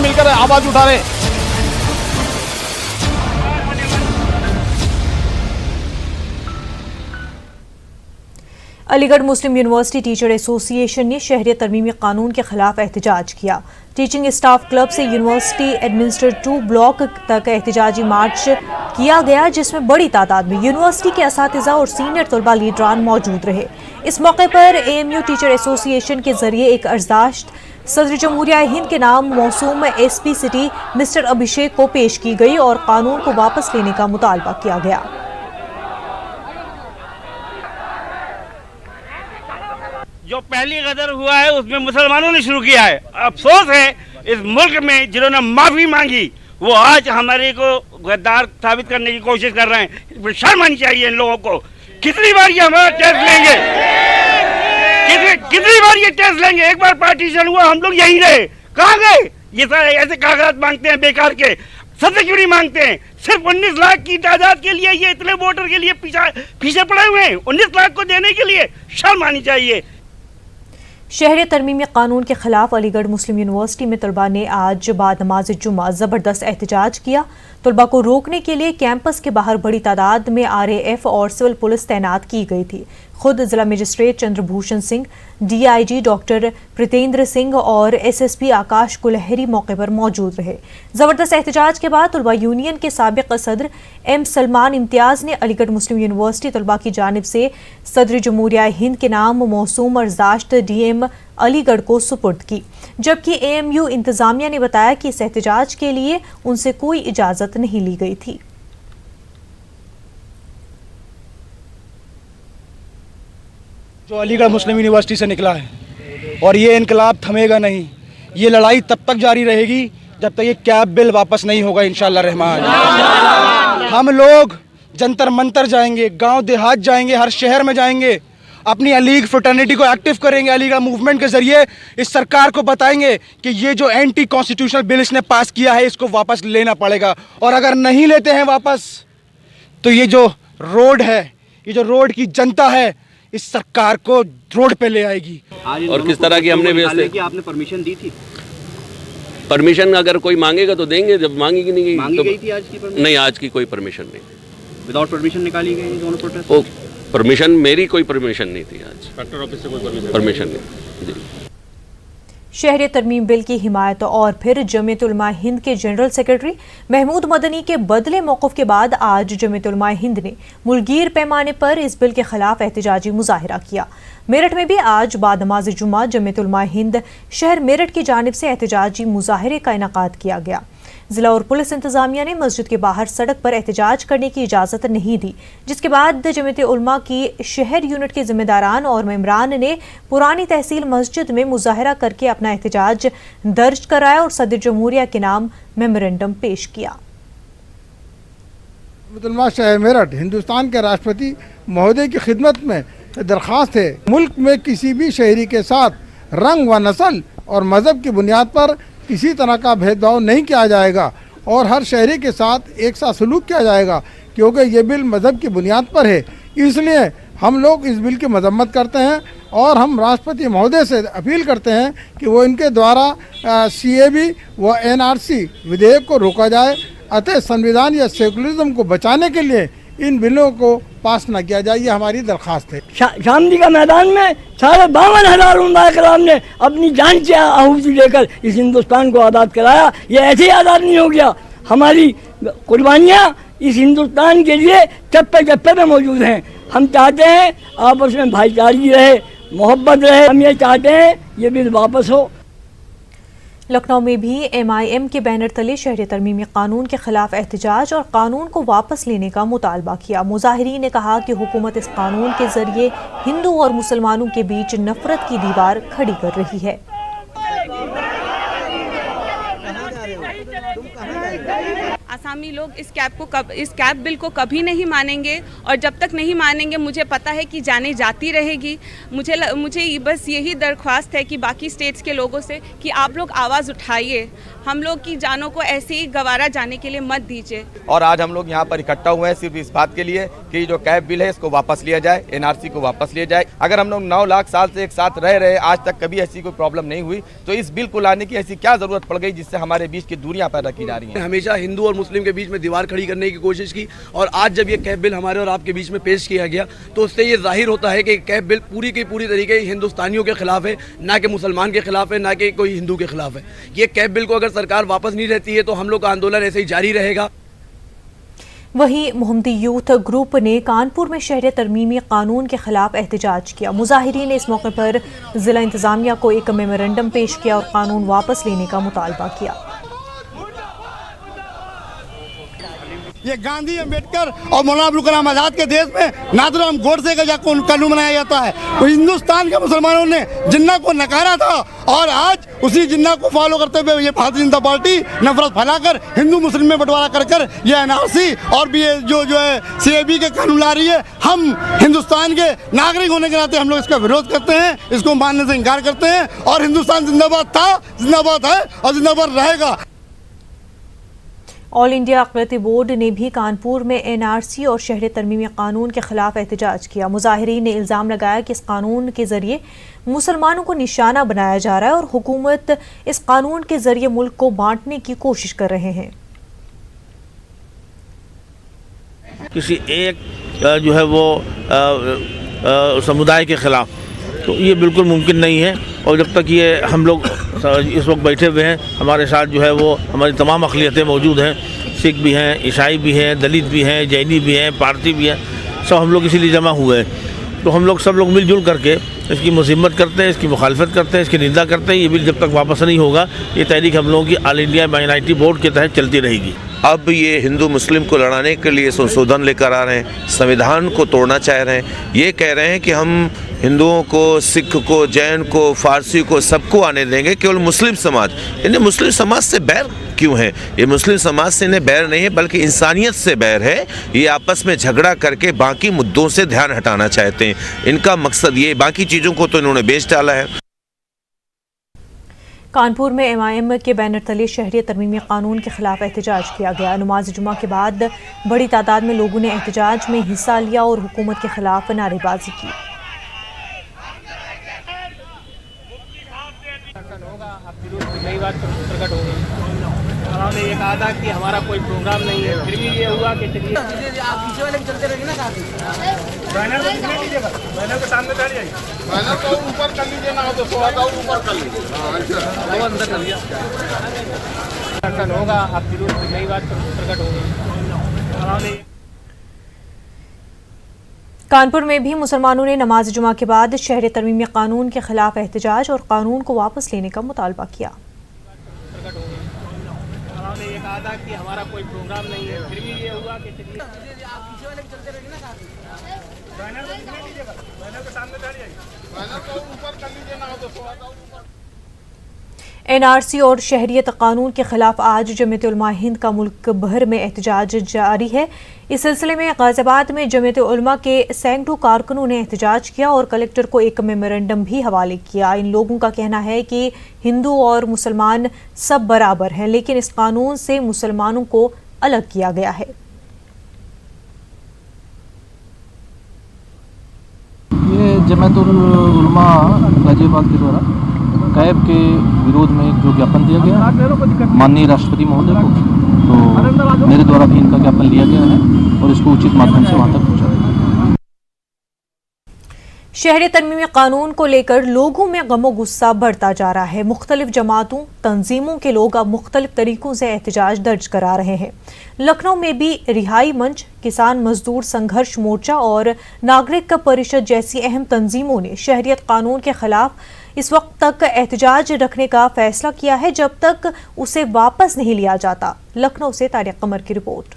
मिलकर आवाज उठा रहे। अलीगढ़ मुस्लिम यूनिवर्सिटी टीचर एसोसिएशन ने शहरियत तरमीमी कानून के खिलाफ एहतजाज किया। टीचिंग स्टाफ क्लब से यूनिवर्सिटी एडमिनिस्ट्रेटर 2 ब्लॉक तक एहतजाजी मार्च किया गया, जिसमें बड़ी तादाद में यूनिवर्सिटी के असातिज़ा और सीनियर तलबा लीडरान मौजूद रहे। इस मौके पर AMU टीचर एसोसिएशन के जरिए एक अर्जदाश्त सदर जमहूरिया हिंद के नाम मौसूम SP सिटी मिस्टर अभिषेक को पेश की गई और कानून को वापस लेने का मुतालबा किया गया। जो पहली गदर हुआ है उसमें मुसलमानों ने शुरू किया है। अफसोस है इस मुल्क में जिन्होंने माफी मांगी वो आज हमारे को गद्दार साबित करने की कोशिश कर रहे हैं। शर्म आनी चाहिए इन लोगों को। कितनी बार ये हमारा टेस्ट लेंगे, कितनी बार ये टेस्ट लेंगे। एक बार पार्टीशन हुआ हम लोग यहीं रहे, कहाँ गए? ये सारे ऐसे कागजात मांगते हैं बेकार के, सत्य क्यों नहीं मांगते हैं? सिर्फ 19 लाख की तादाद के लिए ये इतने वोटर के लिए पीछे पड़े हुए हैं। 19 लाख को देने के लिए शर्म आनी चाहिए। शहरियत तरमीमी कानून के खिलाफ अलीगढ़ मुस्लिम यूनिवर्सिटी में तलबा ने आज बाद नमाज जुम्मा जबरदस्त एहतजाज किया। तलबा को रोकने के लिए कैंपस के बाहर बड़ी तादाद में RAF और सिविल पुलिस तैनात की गई थी। खुद जिला magistrate Chandrabhushan Singh, DIG doctor Pritendra Singh और SSP आकाश कुलहरी मौके पर मौजूद रहे। जबरदस्त एहतजाज के बाद तलबा यूनियन के साबिक सदर M सलमान इम्तियाज ने अलीगढ़ मुस्लिम यूनिवर्सिटी तलबा की जानिब से सदर जमहूरिया हिंद के नाम मौसूम अर्जदाश्त DM अलीगढ़ को सुपुर्द की, जबकि AMU इंतजामिया ने बताया कि इस एहतजाज के लिए उनसे कोई इजाजत नहीं ली गई थी। जो अलीगढ़ मुस्लिम यूनिवर्सिटी से निकला है और ये इनकलाब थमेगा नहीं। ये लड़ाई तब तक जारी रहेगी जब तक ये कैब बिल वापस नहीं होगा इंशाअल्लाह रहमान। हम लोग जंतर मंतर जाएंगे, गांव देहात जाएंगे, हर शहर में जाएंगे, अपनी अलीग फ्रेटर्निटी को एक्टिव करेंगे। अलीगढ़ मूवमेंट के जरिए इस सरकार को बताएंगे कि ये जो एंटी कॉन्स्टिट्यूशनल बिल इसने पास किया है इसको वापस लेना पड़ेगा, और अगर नहीं लेते हैं वापस तो ये जो रोड है, ये जो रोड की जनता है, इस सरकार को रोड पे ले आएगी। और किस तरह की हमने व्यवस्था की? आपने परमिशन दी थी? परमिशन अगर कोई मांगेगा तो देंगे, जब मांगेगी नहीं मांगी तो गई थी आज की परमिशन? नहीं, आज की कोई परमिशन नहीं। विदाउट परमिशन निकाली गई दोनों प्रोटेस्ट? परमिशन मेरी कोई परमिशन नहीं थी। आज कलेक्टर ऑफिस से कोई परमिशन नहीं। जी। शहरी तरमीम बिल की हिमायत और फिर जमीयत उलमा हिंद के जनरल सेक्रेटरी महमूद मदनी के बदले मौक़िफ़ के बाद आज जमीयत उलमा हिंद ने मुल्कगीर पैमाने पर इस बिल के खिलाफ एहतजाजी मुजाहिरा किया। मेरठ में भी आज बाद नमाज जुम्मा जमीयत उलमा हिंद शहर मेरठ की जानिब से एहतजाजी मुजाहिरे का इनेकाद किया गया। जिला और पुलिस इंतजामिया ने मस्जिद के बाहर सड़क पर एहतजाज करने की इजाज़त नहीं दी, जिसके बाद जमीयत उलमा की शहर यूनिट के जिम्मेदारान और मेंबरान ने पुरानी तहसील मस्जिद में मुजाहिरा करके अपना एहतजाज दर्ज कराया और सदर जमहूरिया के नाम मेमोरेंडम पेश किया। शहर मेरठ हिंदुस्तान के राष्ट्रपति महोदय की खिदमत में दरख्वास्त है, मुल्क में किसी भी शहरी के साथ रंग व नस्ल और मज़हब की बुनियाद पर किसी तरह का भेदभाव नहीं किया जाएगा और हर शहरी के साथ एक सा सलूक किया जाएगा, क्योंकि ये बिल मज़हब की बुनियाद पर है। इसलिए हम लोग इस बिल की मजम्मत करते हैं और हम राष्ट्रपति महोदय से अपील करते हैं कि वो इनके द्वारा CAB व NRC विधेयक को रोका जाए। अतः संविधान या सेकुलरिज्म को बचाने के लिए इन बिलों को पास न किया जाए, ये हमारी दरख्वास्त है। शामली का मैदान में 52,000 उम्मा कराम ने अपनी जान की आहुति लेकर इस हिंदुस्तान को आज़ाद कराया। ये ऐसे ही आज़ाद नहीं हो गया। हमारी कुर्बानियाँ इस हिंदुस्तान के लिए चप्पे चप्पे में मौजूद हैं। हम चाहते हैं आपस में भाईचारगी रहे, मोहब्बत रहे। हम ये चाहते हैं ये बिल वापस हो। लखनऊ में भी MIM के बैनर तले शहरी तरमीमी कानून के खिलाफ एहतजाज और कानून को वापस लेने का मुतालबा किया। मुजाहिरीन ने कहा कि हुकूमत इस कानून के जरिए हिंदू और मुसलमानों के बीच नफरत की दीवार खड़ी कर रही है। आसामी लोग इस कैब बिल को कभी नहीं मानेंगे और जब तक नहीं मानेंगे मुझे पता है कि जाने जाती रहेगी। मुझे बस यही दरख्वास्त है कि बाकी स्टेट्स के लोगों से कि आप लोग आवाज़ उठाइए, हम लोग की जानों को ऐसे ही गवारा जाने के लिए मत दीजिए। और आज हम लोग यहाँ पर इकट्ठा हुए हैं सिर्फ इस बात के लिए कि जो कैब बिल है इसको वापस लिया जाए, एनआरसी को वापस लिया जाए। अगर हम लोग 9 लाख साल से एक साथ रह रहे, आज तक कभी ऐसी कोई प्रॉब्लम नहीं हुई, तो इस बिल को लाने की ऐसी क्या जरूरत पड़ गई जिससे हमारे बीच की दूरियां पैदा की जा रही हैं। हमेशा हिंदू और मुस्लिम के बीच में दीवार खड़ी करने की कोशिश की और आज जब ये कैब बिल हमारे और आपके बीच में पेश किया गया तो उससे ये जाहिर होता है कि कैब बिल पूरी की पूरी तरीके हिंदुस्तानियों के खिलाफ है, ना कि मुसलमान के खिलाफ है, ना कि कोई हिंदू के खिलाफ है। ये कैब बिल को अगर सरकार वापस नहीं रहती है तो हम लोग का आंदोलन ऐसे ही जारी रहेगा। वहीं मोहम्मदी यूथ ग्रुप ने कानपुर में शहरियत तरमीमी कानून के खिलाफ एहतजाज किया। मुजाहिरीन ने इस मौके पर जिला इंतजामिया को एक मेमोरेंडम पेश किया और कानून वापस लेने का मुतालबा किया। ये गांधी, अम्बेडकर और मौलाना अबुल कलाम आजाद के देश में नाथुराम गोडसे का जाकर कानून बनाया जाता है। तो हिंदुस्तान के मुसलमानों ने जिन्ना को नकारा था और आज उसी जिन्ना को फॉलो करते हुए ये भारतीय जनता पार्टी नफरत फैलाकर हिंदू मुस्लिम में बंटवारा कर ये एनआरसी और भी ये जो है सीएबी के कानून ला रही है। हम हिंदुस्तान के नागरिक होने के नाते हम लोग इसका विरोध करते हैं, इसको मानने से इनकार करते हैं और हिंदुस्तान जिंदाबाद था, जिंदाबाद है और जिंदाबाद रहेगा। ऑल इंडिया अक़लियती बोर्ड ने भी कानपुर में एनआरसी और शहरियत तरमीमी कानून के खिलाफ एहतजाज किया। मुजाहिरीन ने इल्ज़ाम लगाया कि इस कानून के जरिए मुसलमानों को निशाना बनाया जा रहा है और हुकूमत इस कानून के जरिए मुल्क को बांटने की कोशिश कर रहे हैं। किसी एक जो है वो समुदाय के खिलाफ, तो ये बिल्कुल मुमकिन नहीं है। और जब तक ये हम लोग इस वक्त बैठे हुए हैं, हमारे साथ जो है वो हमारी तमाम अक़लियतें मौजूद हैं, सिख भी हैं, ईसाई भी हैं, दलित भी हैं, जैनी भी हैं, पारसी भी हैं, सब हम लोग इसीलिए जमा हुए हैं। तो हम लोग सब लोग मिलजुल करके इसकी मुज़म्मत करते हैं, इसकी मुखालफत करते हैं, इसकी निंदा करते हैं। ये बिल जब तक वापस नहीं होगा, ये तहरीक हम लोगों की ऑल इंडिया माइनॉरिटी बोर्ड के तहत चलती रहेगी। अब ये हिंदू मुस्लिम को लड़ाने के लिए संशोधन लेकर आ रहे हैं, संविधान को तोड़ना चाह रहे हैं। ये कह रहे हैं कि हम हिंदुओं को, सिख को, जैन को, फारसी को, सबको आने देंगे, केवल मुस्लिम समाज। इन्हें मुस्लिम समाज से बैर क्यों है? ये मुस्लिम समाज से इन्हें बैर नहीं है, बल्कि इंसानियत से बैर है। ये आपस में झगड़ा करके बाकी मुद्दों से ध्यान हटाना चाहते हैं। इनका मकसद ये, बाकी चीज़ों को तो इन्होंने बेच डाला है। कानपुर में एमआईएम के बैनर तले शहरियत तरमीमी कानून के खिलाफ एहतजाज किया गया। नमाज जुमा के बाद बड़ी तादाद में लोगों ने एहतजाज में हिस्सा लिया और हुकूमत के खिलाफ नारेबाजी की। नई बात प्रकट हो गई। उन्होंने ये कहा था कि हमारा कोई प्रोग्राम नहीं है, फिर भी ये हुआ कि चलिए आप पीछे वाले चलते रहेंगे ना साथ में। बैनर को दिखा लीजिएगा, बैनर के सामने बैठ जाइए, बैनर को ऊपर कर लीजिए ना, तो थोड़ा सा ऊपर कर लीजिए, वो अंदर कर लिया। ऐसा होगा, आप जरूर नई बात प्रकट हो गई। कानपुर में भी मुसलमानों ने नमाज जुमा के बाद शहरियत तरमीमी कानून के खिलाफ एहतजाज और कानून को वापस लेने का मुतालबा किया। उन्होंने ये कहा था कि हमारा कोई प्रोग्राम नहीं है, फिर भी ये हुआ कि चलिए आप पीछे वाले चलते रहेंगे ना साथ में। बैनर को दिखा लीजिएगा, बैनर के सामने बैठ जाइए, बैनर को ऊपर कर लीजिए ना, तो थोड़ा सा ऊपर। एनआरसी और शहरियत कानून के खिलाफ आज जमीयत उलमा हिंद का मुल्क भर में एहतजाज जारी है। इस सिलसिले में गाजियाबाद में जमीयत उलमा के सैकड़ों कारकुनों ने एहतजाज किया और कलेक्टर को एक मेमोरेंडम भी हवाले किया। इन लोगों का कहना है कि हिंदू और मुसलमान सब बराबर हैं, लेकिन इस कानून से मुसलमानों को अलग किया गया है। ये जमीयत उलमा गाजियाबाद के द्वारा कैब के विरोध में जो ज्ञापन दिया गया है माननीय राष्ट्रपति महोदय को, तो मेरे द्वारा भी इनका ज्ञापन लिया गया है और इसको उचित माध्यम से वहाँ तक पहुँचा दिया। शहरी तरमीमी कानून को लेकर लोगों में गमो गुस्सा बढ़ता जा रहा है। मुख्तलिफ जमातों तंजीमों के लोग अब मुख्तलिफ तरीकों से एहतजाज दर्ज करा रहे हैं। लखनऊ में भी रिहाई मंच, किसान मजदूर संघर्ष मोर्चा और नागरिक परिषद जैसी अहम तंजीमों ने शहरियत कानून के खिलाफ इस वक्त तक एहतजाज रखने का फैसला किया है जब तक उसे वापस नहीं लिया जाता। लखनऊ से तारिक कमर की रिपोर्ट।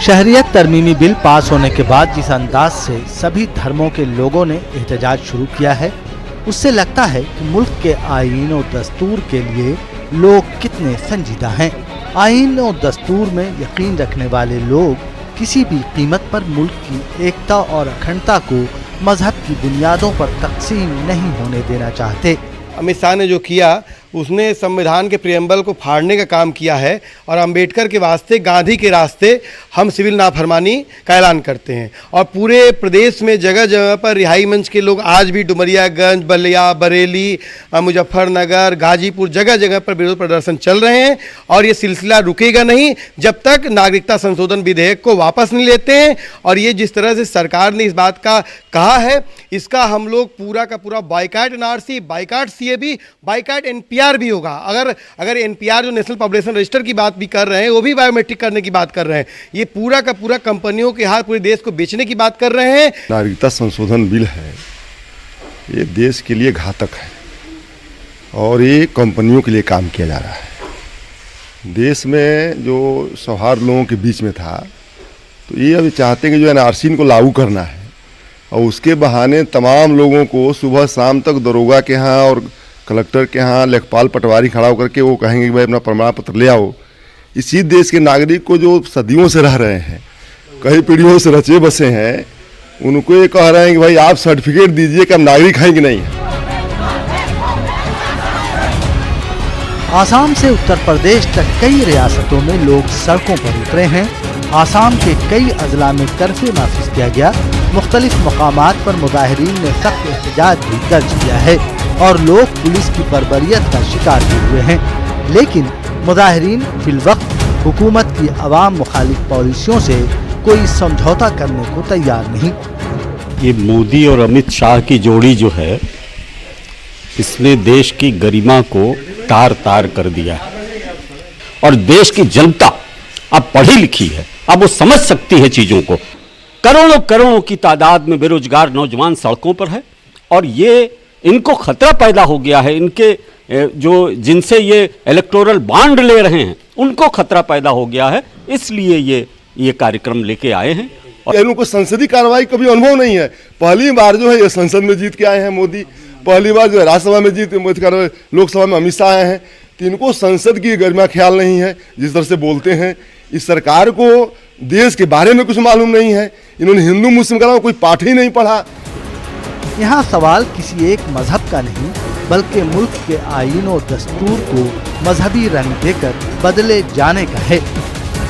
शहरियत तरमीमी बिल पास होने के बाद जिस अंदाज से सभी धर्मों के लोगों ने एहतजाज शुरू किया है, उससे लगता है कि मुल्क के आईन और दस्तूर के लिए लोग कितने संजीदा हैं। आईन और दस्तूर में यकीन रखने वाले लोग किसी भी कीमत पर मुल्क की एकता और अखंडता को मजहब की बुनियादों पर तकसीम नहीं होने देना चाहते। अमित शाह ने जो किया उसने संविधान के प्रियम्बल को फाड़ने का काम किया है और अंबेडकर के वास्ते, गांधी के रास्ते हम सिविल नाफरमानी का ऐलान करते हैं। और पूरे प्रदेश में जगह जगह पर रिहाई मंच के लोग आज भी डुमरियागंज, बलिया, बरेली, मुजफ्फरनगर, गाजीपुर जगह जगह पर विरोध प्रदर्शन चल रहे हैं और ये सिलसिला रुकेगा नहीं जब तक नागरिकता संशोधन विधेयक को वापस नहीं लेते हैं। और ये जिस तरह से सरकार ने इस बात का कहा है, इसका हम लोग पूरा का पूरा boycott NRC, boycott CAB, boycott NPR भी होगा। अगर एनपीआर जो नेशनल पॉपुलेशन रजिस्टर की बात भी कर रहे हैं, वो भी बायोमेट्रिक करने की बात कर रहे हैं। ये पूरा का पूरा कंपनियों के हाथ पूरे देश को बेचने की बात कर रहे हैं। नागरिकता संशोधन बिल है, ये देश के लिए घातक है और ये कंपनियों के लिए काम किया जा रहा है। देश में जो सौहार्द लोगों के बीच में था, तो ये अभी चाहते हैं कि जो एनआरसी को लागू करना है और उसके बहाने तमाम लोगों को सुबह शाम तक दरोगा के यहाँ और कलेक्टर के यहाँ लेखपाल पटवारी खड़ा होकर के वो कहेंगे कि भाई अपना प्रमाण पत्र ले आओ। इसी देश के नागरिक को जो सदियों से रह रहे हैं, कई पीढ़ियों से रचे बसे हैं, उनको ये कह रहे हैं कि भाई आप सर्टिफिकेट दीजिए कि हम नागरिक हैं कि नहीं। आसाम से उत्तर प्रदेश तक कई रियासतों में लोग सड़कों पर उतरे हैं। आसाम के कई अजला में कर्फ्यू नाफिज किया गया। मुख्तलिफ मकामात पर मुजाहिरीन ने सख्त एहतजाज भी दर्ज किया है और लोग पुलिस की बर्बरियत का शिकार भी हुए हैं। लेकिन मुजाहिरीन फिलवक्त हुकूमत की अवाम मुखालिफ पॉलिसियों से कोई समझौता करने को तैयार नहीं। ये मोदी और अमित शाह की जोड़ी जो है, इसने देश की गरिमा को तार तार कर दिया है और देश की जनता अब पढ़ी लिखी है, अब वो समझ सकती है चीजों को। करोड़ों करोड़ों की तादाद में बेरोजगार नौजवान सड़कों पर है और ये इनको खतरा पैदा हो गया है। इनके जो जिनसे ये इलेक्टोरल बॉन्ड ले रहे हैं उनको खतरा पैदा हो गया है, इसलिए ये कार्यक्रम लेके आए हैं। और इनको संसदीय कार्रवाई कभी अनुभव नहीं है। पहली बार जो है ये संसद में जीत के आए हैं मोदी, पहली बार जो है राज्यसभा में जीत, लोकसभा में अमित शाह आए हैं। तो इनको संसद की गरिमा ख्याल नहीं है। जिस तरह से बोलते हैं, इस सरकार को देश के बारे में कुछ मालूम नहीं है। इन्होंने हिंदू मुस्लिम का कोई पाठ ही नहीं पढ़ा। यहाँ सवाल किसी एक मजहब का नहीं, बल्कि मुल्क के आईन और दस्तूर को मजहबी रंग देकर बदले जाने का है।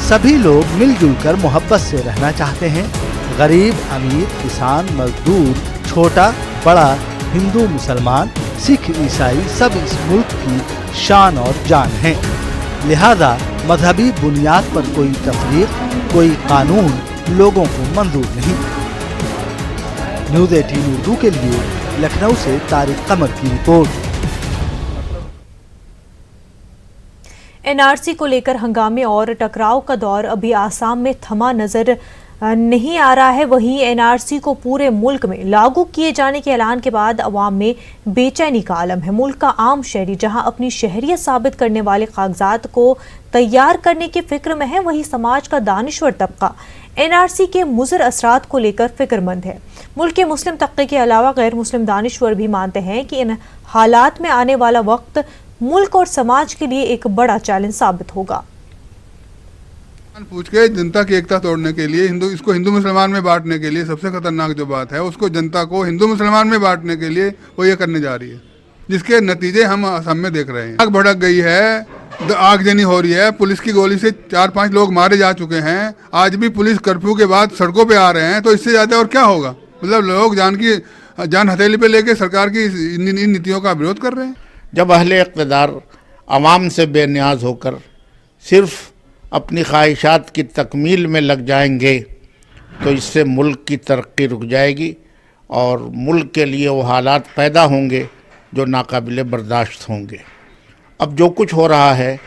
सभी लोग मिलजुल कर मोहब्बत से रहना चाहते हैं। गरीब, अमीर, किसान, मजदूर, छोटा बड़ा, हिंदू, मुसलमान, सिख, ईसाई सब इस मुल्क की शान और जान हैं। लिहाजा मजहबी बुनियाद पर कोई तफरीक, कोई कानून लोगों को मंजूर नहीं। न्यूज़ 18 उर्दू के लिए लखनऊ से तारिक कमर की रिपोर्ट। एनआरसी को लेकर हंगामे और टकराव का दौर अभी आसाम में थमा नजर नहीं आ रहा है। वहीं एनआरसी को पूरे मुल्क में लागू किए जाने के ऐलान के बाद अवाम में बेचैनी का आलम है। मुल्क का आम शहरी जहां अपनी शहरियत साबित करने वाले कागजात को तैयार करने की फिक्र में है, वहीं समाज का दानिश्वर तबका एनआरसी के मुज़र असरात को लेकर फिक्रमंद है। मुल्क के मुस्लिम तबके के अलावा गैर मुस्लिम दानिश्वर भी मानते हैं कि इन हालात में आने वाला वक्त मुल्क और समाज के लिए एक बड़ा चैलेंज साबित होगा। पूछ के जनता की एकता तोड़ने के लिए, इसको हिंदू मुसलमान में बांटने के लिए सबसे खतरनाक जो बात है, उसको जनता को हिंदू मुसलमान में बांटने के लिए वो ये करने जा रही है, जिसके नतीजे हम असम में देख रहे हैं। आग भड़क गई है, आगजनी हो रही है, पुलिस की गोली से 4-5 लोग मारे जा चुके हैं। आज भी पुलिस कर्फ्यू के बाद सड़कों पे आ रहे हैं, तो इससे ज्यादा और क्या होगा। मतलब लोग जान हथेली पे लेके सरकार की इन नीतियों का विरोध कर रहे हैं। जब अहले इक़्तिदार आवाम से बेनियाज होकर सिर्फ अपनी ख्वाहिशात की तकमील में लग जाएंगे, तो इससे मुल्क की तरक्की रुक जाएगी और मुल्क के लिए वो हालात पैदा होंगे जो नाकाबिले बर्दाश्त होंगे। अब जो कुछ हो रहा है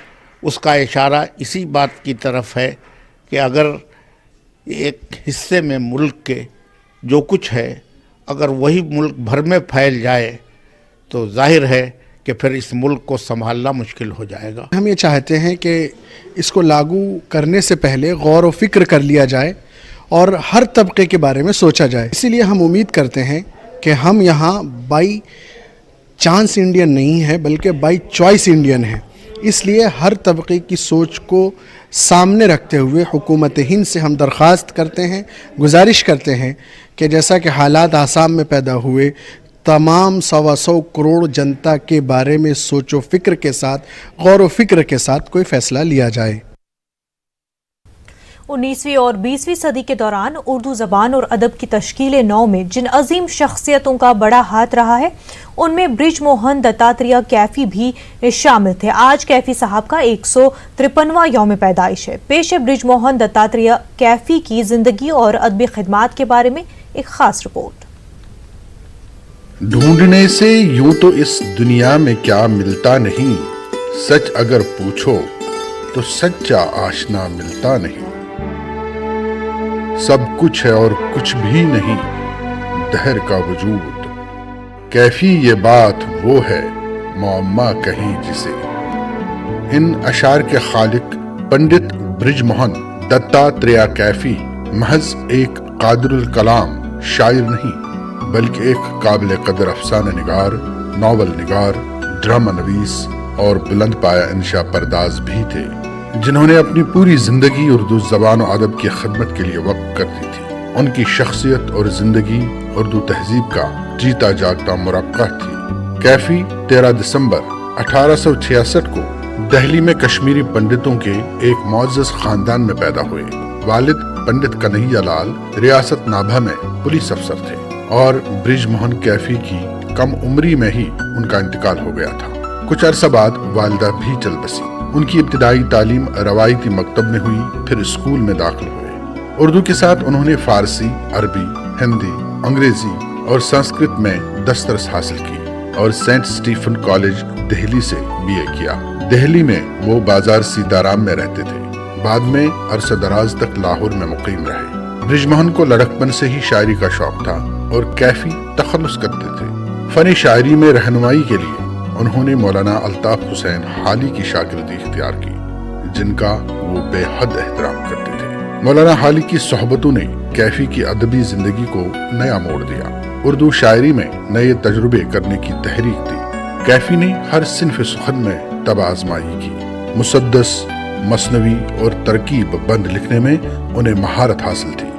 उसका इशारा इसी बात की तरफ है कि अगर एक हिस्से में मुल्क के जो कुछ है अगर वही मुल्क भर में फैल जाए तो जाहिर है कि फिर इस मुल्क को संभालना मुश्किल हो जाएगा। हम ये चाहते हैं कि इसको लागू करने से पहले गौर व फिक्र कर लिया जाए और हर तबके के बारे में सोचा जाए। इसीलिए हम उम्मीद करते हैं कि हम यहाँ चांस इंडियन नहीं है बल्कि बाई चॉइस इंडियन है। इसलिए हर तबके की सोच को सामने रखते हुए हुकूमत हिंद से हम दरख्वास्त करते हैं, गुजारिश करते हैं कि जैसा कि हालात आसाम में पैदा हुए, तमाम 125 करोड़ जनता के बारे में सोचो फ़िक्र के साथ, गौर व फिक्र के साथ कोई फ़ैसला लिया जाए। 19वीं और 20वीं सदी के दौरान उर्दू ज़बान और अदब की तश्कील नौ में जिन अजीम शख्सियतों का बड़ा हाथ रहा है उनमें ब्रिज मोहन दत्तात्रेय कैफ़ी भी शामिल थे। आज कैफ़ी साहब का 153वां यौम पैदाइश है। पेश है ब्रिज मोहन दत्तात्रेय कैफ़ी की ज़िंदगी और अदबी खिदमात के बारे में एक ख़ास रिपोर्ट। ढूंढने से यूं तो इस दुनिया में क्या मिलता नहीं, सच अगर पूछो तो सच्चा आशना मिलता नहीं। सब कुछ है और कुछ भी नहीं, दहर का वजूद। कैफी ये बात वो है, मुअम्मा कहीं जिसे। इन अशार के खालिक पंडित ब्रिज मोहन दत्तात्रेय कैफी महज एक कादिरुल कलाम शायर नहीं बल्कि एक काबिल कदर अफसाना निगार, नावल निगार, ड्रामा नवीस और बुलंद पाया इंशा परदाज भी थे, जिन्होंने अपनी पूरी जिंदगी उर्दू जबान और अदब की खिदमत के लिए वक्फ कर दी थी। उनकी शख्सियत और जिंदगी उर्दू तहजीब का जीता जागता मुरक्का थी। कैफी 13 दिसंबर 1866 को दिल्ली में कश्मीरी पंडितों के एक मुअज़्ज़ज़ खानदान में पैदा हुए। वालिद पंडित कन्हैया लाल रियासत नाभा में पुलिस अफसर थे और ब्रिज मोहन कैफी की कम उम्री में ही उनका इंतकाल हो गया था। कुछ अरसा बाद वालिदा भी चल बसी। उनकी इब्तिदाई तालीम रवायती मकतब में हुई, फिर स्कूल में दाखिल हुए। उर्दू के साथ उन्होंने फारसी, अरबी, हिंदी, अंग्रेजी और संस्कृत में दस्तरस हासिल की और सेंट स्टीफन कॉलेज दिल्ली से BA किया। दिल्ली में वो बाजार सीताराम में रहते थे। बाद में अरसा दराज तक लाहौर में मुकीम रहे। ब्रिज मोहन को लड़कपन से ही शायरी का शौक था और कैफी तखल्लुस करते थे। फनी शायरी में रहनुमाई के लिए उन्होंने मौलाना अल्ताफ हुसैन हाली की शागिर्दी इख्तियार की, जिनका वो बेहद एहतराम करते थे। मौलाना हाली की सोहबतों ने कैफी की अदबी जिंदगी को नया मोड़ दिया। उर्दू शायरी में नए तजुर्बे करने की तहरीक दी। कैफी ने हर सिन्फ सुखन में तब आजमाई की। मुसद्दस, मसनवी और तरकीब बंद लिखने में उन्हें महारत हासिल थी।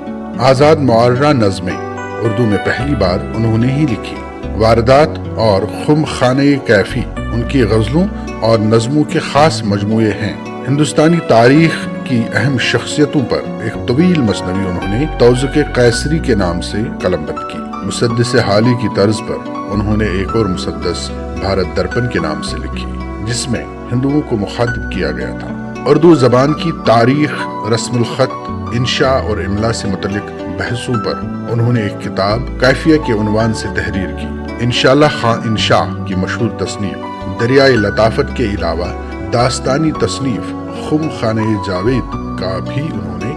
आजाद मुआर्रा नज़्में उर्दू में पहली बार उन्होंने ही लिखी। वारदात और खुम खाने कैफी उनकी गज़लों और नज़मों के खास मजमूए हैं। हिंदुस्तानी तारीख की अहम शख्सियतों पर एक तवील मसनवी उन्होंने तौज़ुक़े कैसरी के नाम से कलमबंद की। मुसद्दस हाली की तर्ज पर उन्होंने एक और मुसद्दस भारत दर्पण के नाम से लिखी, जिसमें हिंदुओं को मुखातिब किया गया था। उर्दू जबान की तारीख, रस्मुल खत, इंशा और इमला से मुतल्लिक बहसों पर उन्होंने एक किताब कैफिया के उन्वान से तहरीर की। इंशाअल्लाह खां इंशा की मशहूर तसनीफ दरियाए लताफत के अलावा दास्तानी तसनीफ खुम खाने जावेद का भी उन्होंने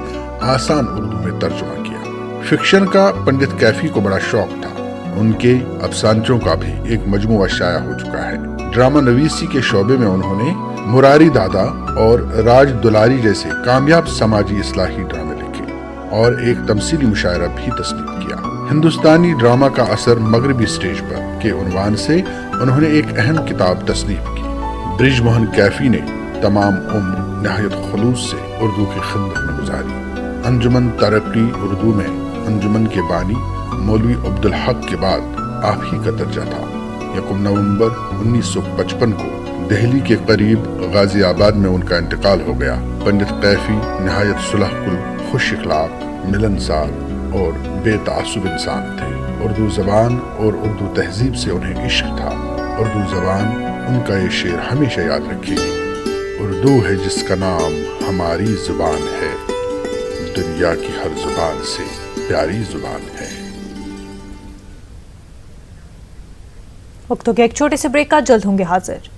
आसान उर्दू में तर्जुमा किया। फिक्शन का पंडित कैफी को बड़ा शौक था। उनके अफसानचों का भी एक मजमुआ शाया हो चुका है। ड्रामा नवीसी के शोबे में उन्होंने मुरारी दादा और राज दुलारी जैसे कामयाब समाजी इस्लाही ड्रामे लिखे और एक तमसीली मुशायरा भी तस्नीफ किया। हिंदुस्तानी ड्रामा का असर मगरबी स्टेज पर के उन्वान से उन्होंने एक अहम किताब तस्नीफ की। ब्रिज मोहन कैफी ने तमाम उम्र नहायत खुलूस से उर्दू की खिदमत में गुजारी। अंजुमन तरक्की उर्दू में अंजुमन के बानी मौलवी अब्दुल हक के बाद आप ही का दर्जा था। 1 नवंबर 1955 को दिल्ली के करीब गाजियाबाद में उनका इंतकाल हो गया। पंडित कैफी नहायत सुलहकुल, खुश इखलाक, मिलनसार और बेतासुब इंसान थे। उर्दू जबान और उर्दू तहजीब से उन्हें इश्क था। उर्दू जबान उनका ये शेर हमेशा याद रखेगी। उर्दू है जिसका नाम हमारी जुबान है, दुनिया की हर जुबान से प्यारी जुबान है। वक्त हो गया एक छोटे से ब्रेक का, जल्द होंगे हाजिर।